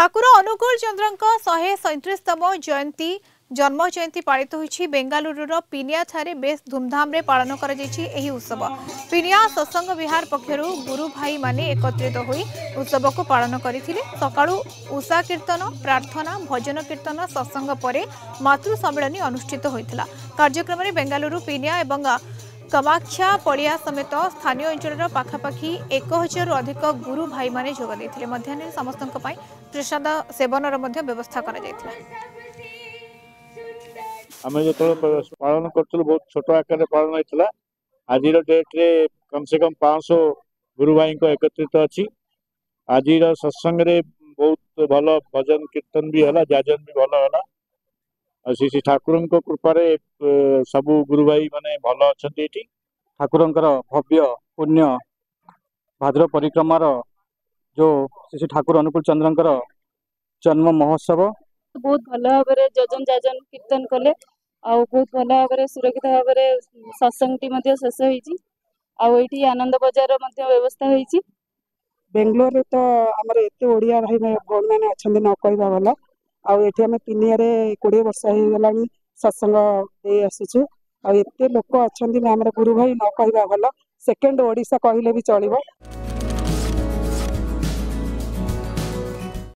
ठाकुर अनुकूल चंद्रଙ୍କ 137तम जयंती जन्म जयंती पालित होइछि। बेंगालुरुर पिनिया ठारे बेस धूमधाम रे पालन करा जाइछि एही उत्सव। पिनिया सत्संग विहार पक्षरु गुरु भाई माने एकत्रित होई उत्सव को पालन करिथिले। सकाळु उषा कीर्तन, प्रार्थना, भजन कीर्तन, सत्संग परे मातृ सम्मेलन अनुष्ठित होइथिला। कार्यक्रम रे बेंगालुरु पिनिया एवं कामाख्या पड़िया समेत स्थानीय अंचल पाखापाखि 1000 रु अधिक गुरु भाई माने जोग देथिले। मध्याह्न समस्त प्रसाद सेवनर व्यवस्था करा जायतिला। आमे जो पालन करथुल बहुत छोट आकार पालन होइतिला। आज डेट रे कम से कम 500 गुरु भाई को एकत्रित अछि। आज सत्संग रे बहुत भलो भजन कीर्तन भी हला, जाजन भी भलो हला। श्री ठाकुर कृपा सबू गुरु भाई माने भल अच्छा। ठाकुर भव्य पुण्य भाद्र परिक्रमार जो श्री ठाकुर अनुकूल चंद्र जन्म महोत्सव बहुत भल भाव जजन जाजन कीर्तन कले बहुत भल भाव सुरक्षित भाव सत्संग शेष होती आनंद बजार व्यवस्था होती। बेंगलोर तो आमर एत ओडिया भाई भौणी मैंने अच्छा न कहवा भल आम पिनिया 20 वर्ष हो गला सत्संग दे आसुचु एत लोक अच्छा गुरु भाई न कहवा भल सेकेंड ओडिशा कहले भी चलिबो।